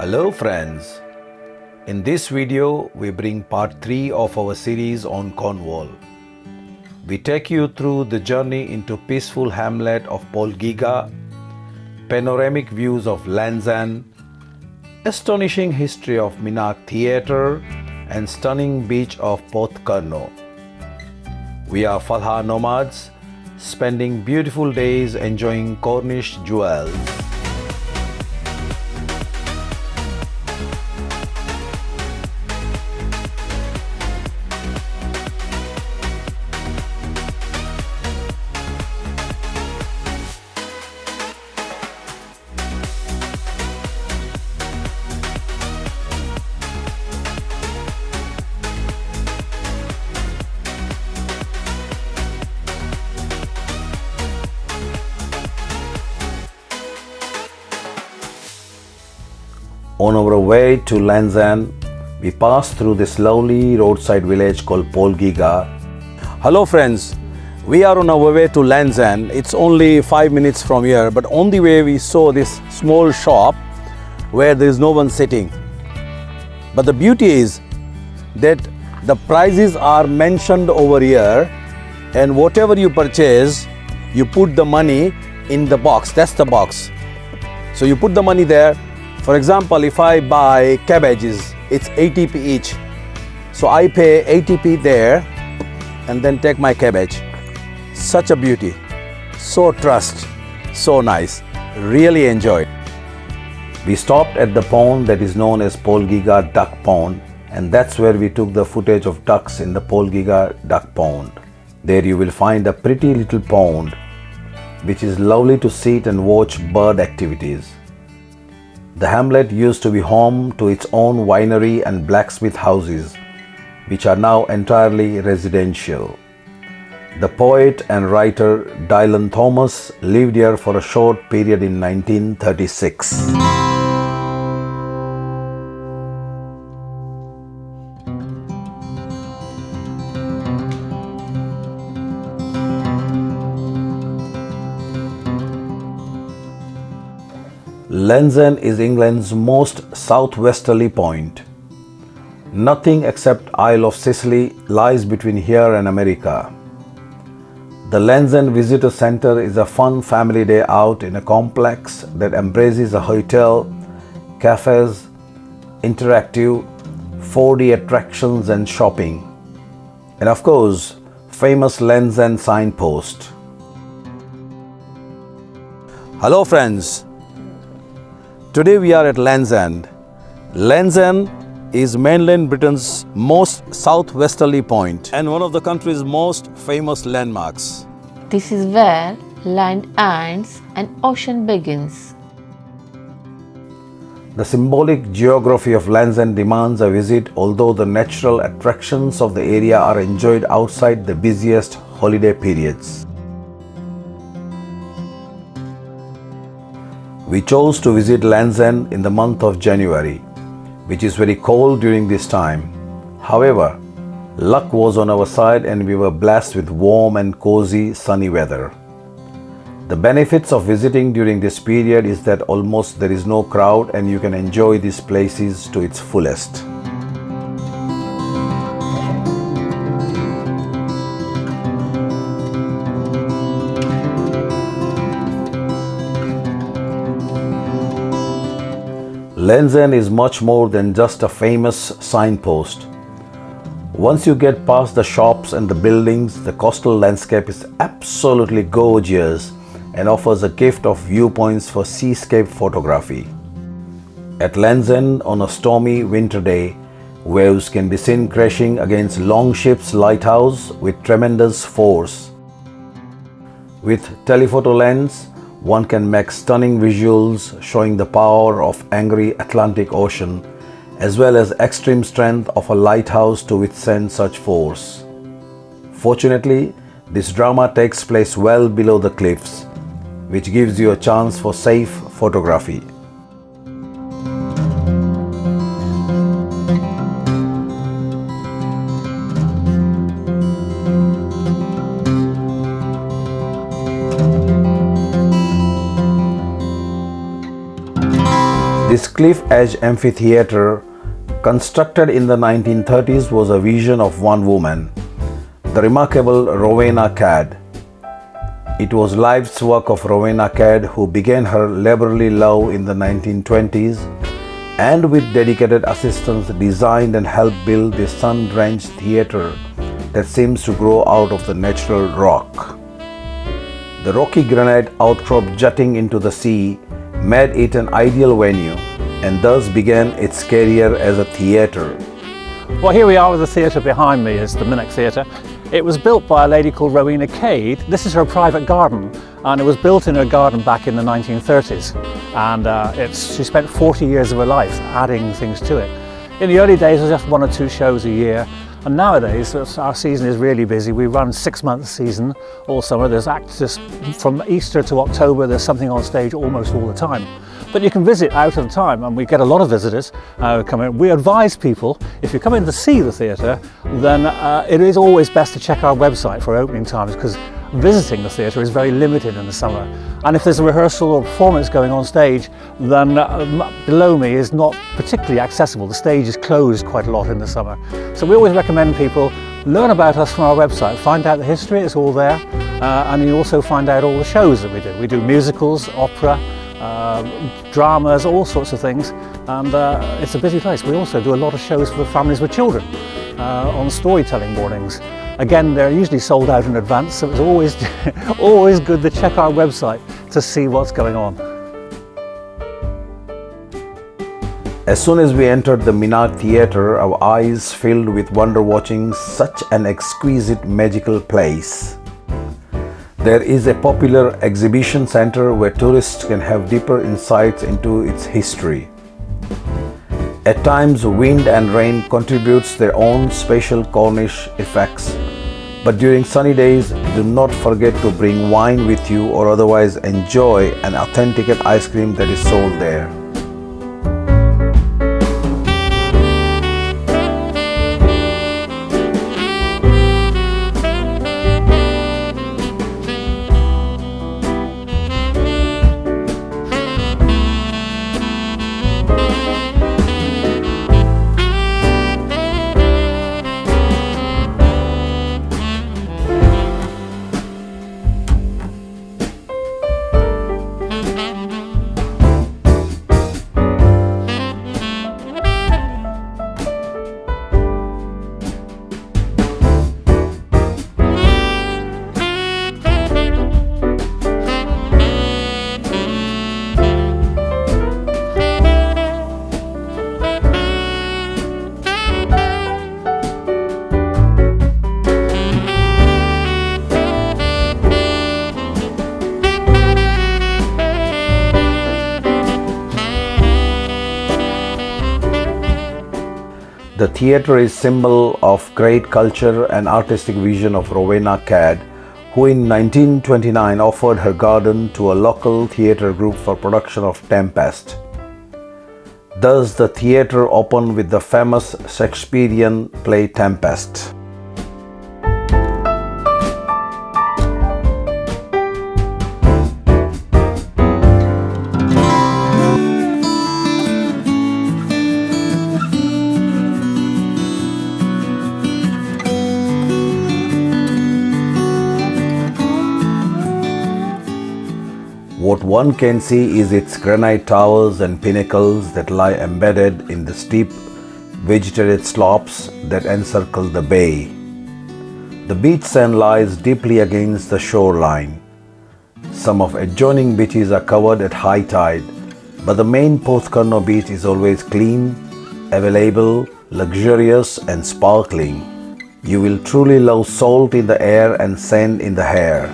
Hello friends, in this video we bring part 3 of our series on Cornwall. We take you through the journey into peaceful hamlet of Polgigga, panoramic views of Land's End, astonishing history of Minack theatre and stunning beach of Porthcurno. We are Falha nomads, spending beautiful days enjoying Cornish jewels. On our way to Land's End, we passed through this lovely roadside village called Polgigga. Hello friends, we are on our way to Land's End. It's only 5 minutes from here, but on the way we saw this small shop where there is no one sitting. But the beauty is that the prices are mentioned over here, and whatever you purchase, you put the money in the box. That's the box. So you put the money there. For example, if I buy cabbages, it's 80p each. So I pay 80p there and then take my cabbage. Such a beauty. So trust. So nice. Really enjoyed. We stopped at the pond that is known as Polgigga Duck Pond, and that's where we took the footage of ducks in the Polgigga Duck Pond. There you will find a pretty little pond which is lovely to sit and watch bird activities. The hamlet used to be home to its own winery and blacksmith houses, which are now entirely residential. The poet and writer Dylan Thomas lived here for a short period in 1936. Land's End is England's most southwesterly point. Nothing except Isle of Sicily lies between here and America. The Land's End Visitor Centre is a fun family day out in a complex that embraces a hotel, cafes, interactive 4D attractions and shopping. And of course, famous Land's End signpost. Hello friends. Today we are at Land's End. Land's End is mainland Britain's most southwesterly point and one of the country's most famous landmarks. This is where land ends and ocean begins. The symbolic geography of Land's End demands a visit, although the natural attractions of the area are enjoyed outside the busiest holiday periods. We chose to visit Land's End in the month of January, which is very cold during this time. However, luck was on our side and we were blessed with warm and cozy sunny weather. The benefits of visiting during this period is that almost there is no crowd and you can enjoy these places to its fullest. Land's End is much more than just a famous signpost. Once you get past the shops and the buildings, the coastal landscape is absolutely gorgeous and offers a gift of viewpoints for seascape photography. At Land's End on a stormy winter day, waves can be seen crashing against Longship's lighthouse with tremendous force. With telephoto lens, one can make stunning visuals showing the power of angry Atlantic Ocean as well as extreme strength of a lighthouse to withstand such force. Fortunately, this drama takes place well below the cliffs, which gives you a chance for safe photography. This cliff-edge amphitheatre, constructed in the 1930s, was a vision of one woman, the remarkable Rowena Cadd. It was life's work of Rowena Cadd, who began her labourly love in the 1920s and with dedicated assistance designed and helped build this sun-drenched theatre that seems to grow out of the natural rock. The rocky granite outcrop jutting into the sea made it an ideal venue and thus began its career as a theatre. Well, here we are with the theatre behind me, is the Minack Theatre. It was built by a lady called Rowena Cadd. This is her private garden, and it was built in her garden back in the 1930s. And she spent 40 years of her life adding things to it. In the early days, it was just 1 or 2 shows a year. And nowadays, our season is really busy. We run 6-month season all summer. There's actors from Easter to October. There's something on stage almost all the time. But you can visit out of time, and we get a lot of visitors who come in. We advise people, if you come in to see the theatre, then it is always best to check our website for opening times, because visiting the theatre is very limited in the summer. And if there's a rehearsal or performance going on stage, then below me is not particularly accessible. The stage is closed quite a lot in the summer. So we always recommend people learn about us from our website, find out the history, it's all there, and you also find out all the shows that we do. We do musicals, opera, dramas, all sorts of things, and it's a busy place. We also do a lot of shows for families with children on storytelling mornings. Again, they're usually sold out in advance, so it's always, always good to check our website to see what's going on. As soon as we entered the Minack Theatre, our eyes filled with wonder watching such an exquisite magical place. There is a popular exhibition centre where tourists can have deeper insights into its history. At times, wind and rain contributes their own special Cornish effects, but during sunny days, do not forget to bring wine with you or otherwise enjoy an authentic ice cream that is sold there. The theatre is symbol of great culture and artistic vision of Rowena Cadd, who in 1929 offered her garden to a local theatre group for production of Tempest. Thus the theatre opened with the famous Shakespearean play Tempest. What one can see is its granite towers and pinnacles that lie embedded in the steep vegetated slopes that encircle the bay. The beach sand lies deeply against the shoreline. Some of adjoining beaches are covered at high tide, but the main Porthcurno beach is always clean, available, luxurious and sparkling. You will truly love salt in the air and sand in the hair.